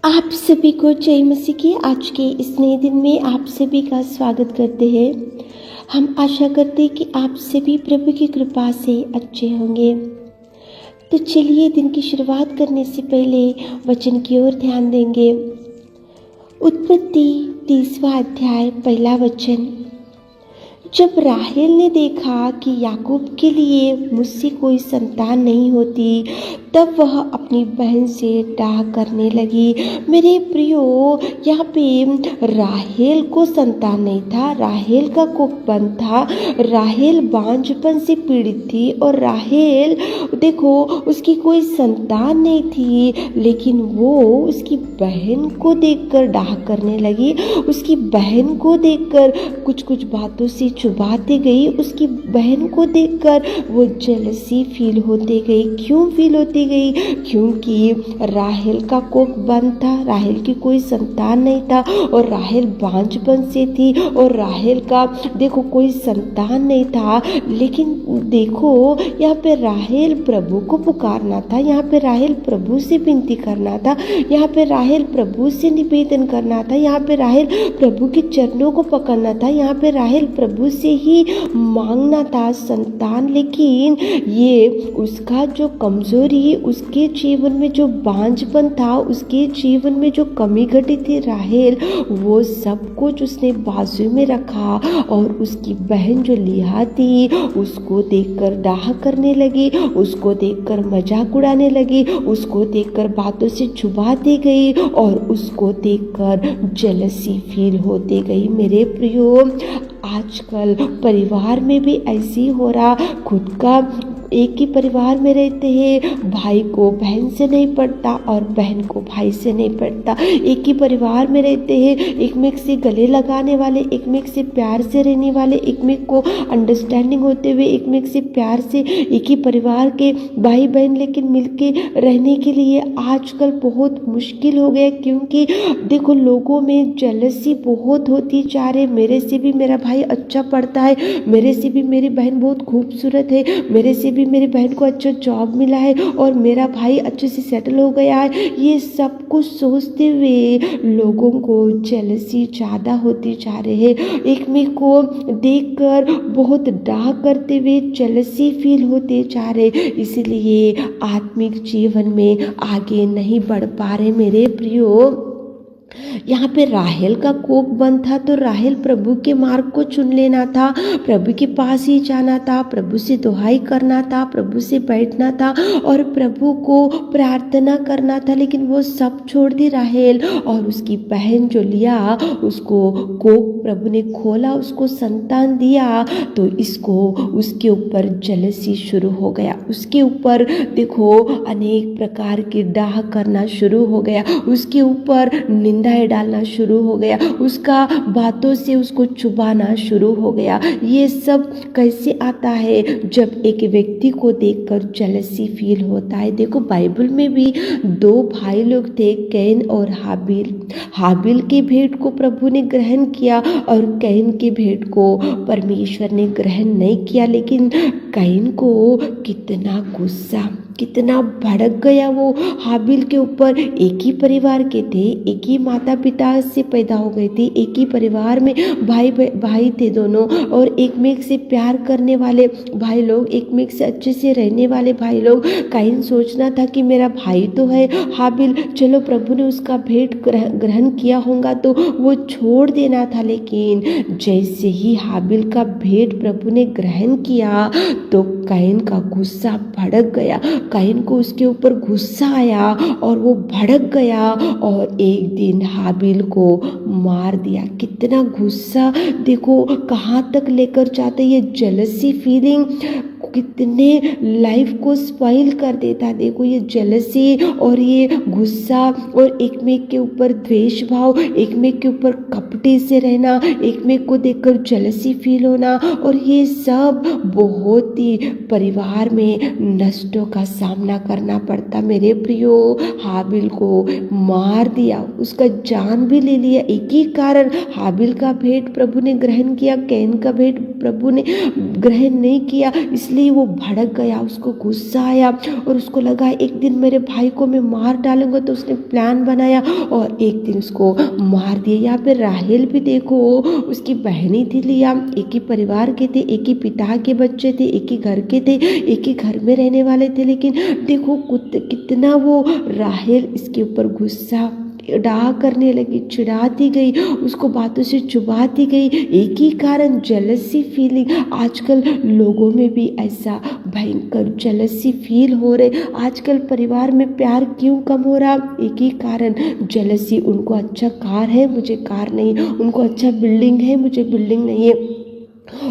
आप सभी को जय मसीह की आज के इस नए दिन में आप सभी का स्वागत करते हैं। हम आशा करते हैं कि आप सभी प्रभु की कृपा से अच्छे होंगे। तो चलिए दिन की शुरुआत करने से पहले वचन की ओर ध्यान देंगे। उत्पत्ति 30वां अध्याय पहला वचन। जब राहेल ने देखा कि याकूब के लिए मुझसे कोई संतान नहीं होती, तब वह अपनी बहन से डाह करने लगी। मेरे प्रियो, यहाँ पे राहेल को संतान नहीं था, राहेल का कुखपन था। राहेल बांझपन से पीड़ित थी और राहेल देखो उसकी कोई संतान नहीं थी, लेकिन वो उसकी बहन को देखकर डाह करने लगी। उसकी बहन को देखकर कुछ कुछ बातों से चुभाते गई। उसकी बहन को देखकर वो जेलसी फील होते गई। क्यों फील होती गई? क्योंकि राहेल का कोख बंद था, राहेल की कोई संतान नहीं था और राहेल बांझपन से थी और राहेल का देखो कोई संतान नहीं था। लेकिन देखो यहाँ पे राहेल प्रभु को पुकारना था, यहाँ पे राहेल प्रभु से विनती करना था, यहाँ पे राहेल प्रभु से निवेदन करना था, यहाँ पे राहेल प्रभु के चरणों को पकड़ना था, यहाँ पे राहेल प्रभु से ही मांगना था संतान। लेकिन ये उसका जो कमजोरी, उसके जीवन में जो बांझपन था, उसके जीवन में जो कमी घटी थी राहेल, वो सब कुछ उसने बाजू में रखा और उसकी बहन जो लिहा थी उसको देखकर डाह करने लगी, उसको देखकर मजाक उड़ाने लगी, उसको देखकर बातों से छुपाती गई और उसको देखकर जेलसी फील होती गई। मेरे प्रियो, आजकल परिवार में भी ऐसी हो रहा। खुद का एक ही परिवार में रहते हैं, भाई को बहन से नहीं पड़ता और बहन को भाई से नहीं पड़ता। एक ही परिवार में रहते हैं, एक में से गले लगाने वाले, एक में से प्यार से रहने वाले, एक में को अंडरस्टैंडिंग होते हुए एक में से प्यार से एक ही परिवार के भाई बहन, लेकिन मिलके रहने के लिए आजकल बहुत मुश्किल हो गया। क्योंकि देखो लोगों में जेलसी बहुत होती जा रही। मेरे से भी मेरा भाई अच्छा पढ़ता है, मेरे से भी मेरी बहन बहुत खूबसूरत है, मेरे से भी मेरी बहन को अच्छा जॉब मिला है और मेरा भाई अच्छे से सेटल हो गया है। ये सब कुछ सोचते हुए लोगों को जेलसी ज़्यादा होती जा रही है। एक में को देखकर बहुत डाह करते हुए जेलसी फील होते जा रहे, इसलिए आत्मिक जीवन में आगे नहीं बढ़ पा रहे। मेरे प्रियो, यहाँ पे राहेल का कोख बंद था तो राहेल प्रभु के मार्ग को चुन लेना था, प्रभु के पास ही जाना था, प्रभु से दुहाई करना था, प्रभु से बैठना था और प्रभु को प्रार्थना करना था। लेकिन वो सब छोड़ दी राहेल और उसकी बहन जो लिया, उसको कोख प्रभु ने खोला, उसको संतान दिया, तो इसको उसके ऊपर जेलसी शुरू हो गया। उसके ऊपर देखो अनेक प्रकार की डाह करना शुरू हो गया, उसके ऊपर निंदा डालना शुरू हो गया, उसका बातों से उसको चुभाना शुरू हो गया। ये सब कैसे आता है? जब एक व्यक्ति को देखकर जेलसी फील होता है। देखो बाइबल में भी दो भाई लोग थे, कैन और हाबिल। हाबिल के भेंट को प्रभु ने ग्रहण किया और कैन के भेंट को परमेश्वर ने ग्रहण नहीं किया। लेकिन कैन को कितना गुस्सा, कितना भड़क गया वो हाबिल के ऊपर। एक ही परिवार के थे, एक ही माता पिता से पैदा हो गए थे, एक ही परिवार में भाई थे दोनों, और एक में से प्यार करने वाले भाई लोग, एक में से अच्छे से रहने वाले भाई लोग। कैन सोचना था कि मेरा भाई तो है हाबिल, चलो प्रभु ने उसका भेंट ग्रहण किया होगा तो वो छोड़ देना था। लेकिन जैसे ही हाबिल का भेंट प्रभु ने ग्रहण किया तो कैन का गुस्सा भड़क गया। कैन को उसके ऊपर गुस्सा आया और वो भड़क गया और एक दिन हाबिल को मार दिया। कितना गुस्सा देखो कहाँ तक लेकर जाते ये जेलसी फीलिंग, कितने लाइफ को स्पॉइल कर देता। देखो ये जेलसी और ये गुस्सा और एक में के ऊपर द्वेष भाव, एक में के ऊपर कपटी से रहना, एक में को देखकर जेलसी फील होना, और ये सब बहुत ही परिवार में नष्टों का सामना करना पड़ता। मेरे प्रियो, हाबिल को मार दिया, उसका जान भी ले लिया। एक ही कारण, हाबिल का भेंट प्रभु ने ग्रहण किया, कैन का भेंट प्रभु ने ग्रहण नहीं किया, इसलिए इसलिए वो भड़क गया, उसको गुस्सा आया और उसको लगा एक दिन मेरे भाई को मैं मार डालूंगा। तो उसने प्लान बनाया और एक दिन उसको मार दिया। यहाँ पे राहेल भी देखो, उसकी बहनी थी लिया, एक ही परिवार के थे, एक ही पिता के बच्चे थे, एक ही घर के थे, एक ही घर में रहने वाले थे, लेकिन देखो कितना वो राहेल इसके ऊपर गुस्सा डाह करने लगी, चिढ़ाती गई, उसको बातों से चुभाती गई। एक ही कारण, जेलसी फीलिंग। आजकल लोगों में भी ऐसा भयंकर जेलसी फील हो रहे। आजकल परिवार में प्यार क्यों कम हो रहा? एक ही कारण, जेलसी। उनको अच्छा कार है, मुझे कार नहीं, उनको अच्छा बिल्डिंग है, मुझे बिल्डिंग नहीं है,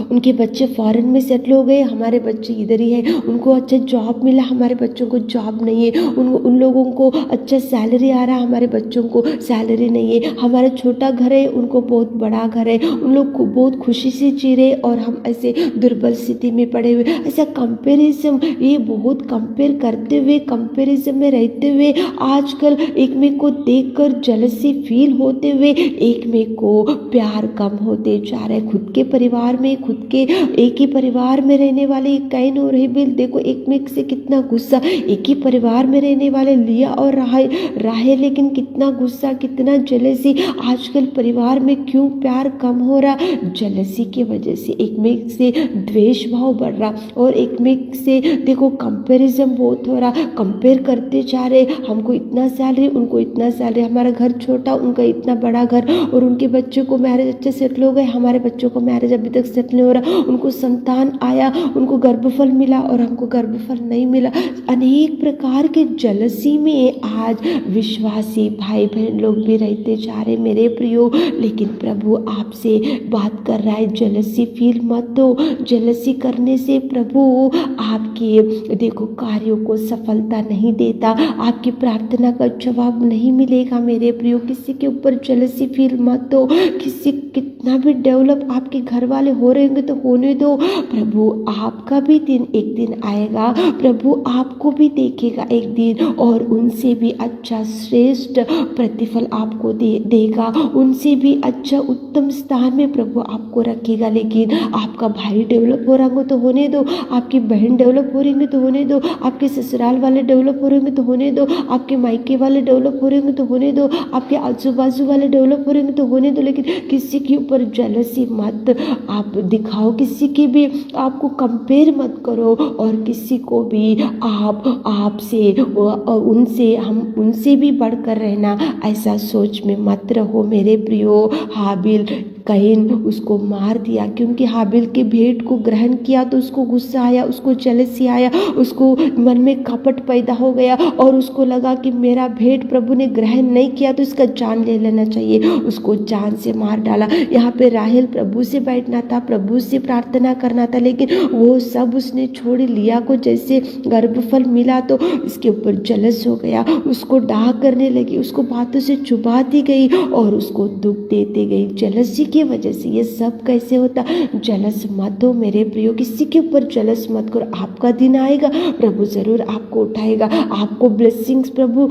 उनके बच्चे फॉरेन में सेटल हो गए, हमारे बच्चे इधर ही हैं, उनको अच्छा जॉब मिला, हमारे बच्चों को जॉब नहीं है, उन लोगों को अच्छा सैलरी आ रहा, हमारे बच्चों को सैलरी नहीं है, हमारा छोटा घर है, उनको बहुत बड़ा घर है, उन लोग को बहुत खुशी से जी रहे और हम ऐसे दुर्बल स्थिति में पड़े हुए। ऐसा कंपेरिजन, ये बहुत कंपेयर करते हुए, कंपेरिजन में रहते हुए, आजकल एक में को देखकर जेलसी फील होते हुए एक में को प्यार कम होते जा रहे। खुद के परिवार में, खुद के एक ही परिवार में रहने वाले कैन और हेबेल, देखो एक में से कितना गुस्सा। एक ही परिवार में रहने वाले लिया और राहेल, लेकिन कितना गुस्सा, कितना जेलसी। आजकल परिवार में क्यों प्यार कम हो रहा? जेलसी की वजह से। एक में से द्वेष भाव बढ़ रहा और एक में से देखो कंपैरिजन बहुत हो रहा। कंपेयर करते जा रहे, हमको इतना सैलरी, उनको इतना सैलरी, हमारा घर छोटा, उनका इतना बड़ा घर, और उनके बच्चों को मैरिज अच्छे सेटल हो गए, हमारे बच्चों को मैरिज अभी तक सेटल नहीं हो रहा, उनको संतान आया, उनको गर्भफल मिला और हमको गर्भफल नहीं मिला। अनेक प्रकार के जेलसी में आज विश्वासी भाई बहन लोग भी रहते जा रहे मेरे प्रियो। लेकिन प्रभु आपसे बात कर रहा है, जेलसी फील मत दो। जेलसी करने से प्रभु आपके देखो कार्यों को सफलता नहीं देता, आपकी प्रार्थना का जवाब नहीं मिलेगा मेरे प्रियो। किसी के ऊपर जेलसी फील मत दो। किसी कितना भी डेवलप आपके घर वाले हो रहे होंगे तो होने दो। प्रभु आपका भी दिन एक दिन आएगा, प्रभु आपको भी देखेगा एक दिन और उनसे भी अच्छा श्रेष्ठ प्रतिफल आपको देगा, उनसे भी अच्छा उत्तम स्थान में प्रभु आपको रखेगा। लेकिन आपका भाई डेवलप हो रहा हो तो होने दो, आपकी बहन डेवलप हो रही होंगे तो होने दो, आपके ससुराल वाले डेवलप हो रहे होंगे तो होने दो, आपके मायके वाले डेवलप हो रहे होंगे तो होने दो, आपके आजू बाजू वाले डेवलप हो रहे होंगे तो होने दो। लेकिन किसी के ऊपर जेलसी मत आप दिखाओ, किसी की भी आपको कंपेयर मत करो और किसी को भी आपसे और उनसे हम उनसे भी बढ़कर रहना ऐसा सोच में मत रहो मेरे प्रियो। हाबिल कैन उसको मार दिया क्योंकि हाबिल के भेंट को ग्रहण किया तो उसको गुस्सा आया, उसको जेलसी आया, उसको मन में कपट पैदा हो गया और उसको लगा कि मेरा भेंट प्रभु ने ग्रहण नहीं किया तो इसका जान ले लेना चाहिए। उसको जान से मार डाला। यहाँ पे राहेल प्रभु से बैठना था, प्रभु से प्रार्थना करना था, लेकिन वो सब उसने छोड़ लिया। को जैसे गर्भफल मिला तो इसके ऊपर जलस हो गया, उसको डाह करने लगी, उसको बातों से चुभाती गई और उसको दुख देती गई। जेलसी की वजह से ये सब कैसे होता? जलस मत हो मेरे प्रियो, किसी के ऊपर जलस मत करो। आपका दिन आएगा, प्रभु जरूर आपको उठाएगा, आपको ब्लेसिंग्स प्रभु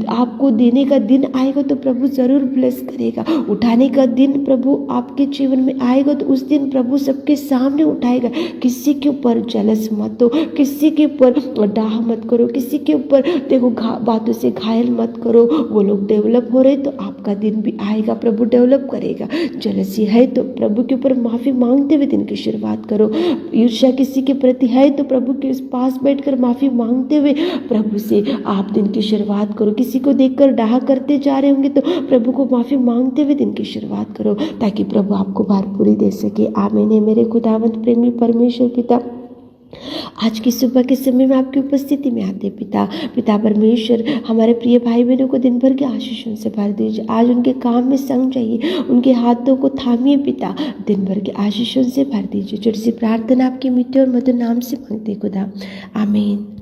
आपको देने का दिन आएगा तो प्रभु जरूर ब्लेस करेगा। उठाने का दिन प्रभु आपके जीवन में आएगा तो उस दिन प्रभु सबके सामने उठाएगा। किसी के ऊपर जलस मत हो, किसी के ऊपर डाह मत करो, किसी के ऊपर देखो बातों से घायल मत करो। वो लोग डेवलप हो रहे तो आपका दिन भी आएगा, प्रभु डेवलप करेगा। जेलसी है तो प्रभु के ऊपर माफ़ी मांगते हुए दिन की शुरुआत करो। ईर्ष्या किसी के प्रति है तो प्रभु के पास बैठकर माफ़ी मांगते हुए प्रभु से आप दिन की शुरुआत करो। किसी को देखकर डाह करते जा रहे होंगे तो प्रभु को माफ़ी मांगते हुए दिन की शुरुआत करो ताकि प्रभु आपको भरपूरी दे सके। आमीन है मेरे खुदावंत प्रेमी परमेश्वर पिता। आज की सुबह के समय में आपकी उपस्थिति में आते पिता परमेश्वर हमारे प्रिय भाई बहनों को दिन भर के आशीषों से भर दीजिए। आज उनके काम में संग चाहिए, उनके हाथों को थामिए पिता, दिन भर के आशीषों से भर दीजिए। छोटी सी प्रार्थना आपके मीठे और मधुर नाम से मांगते खुदा, आमीन।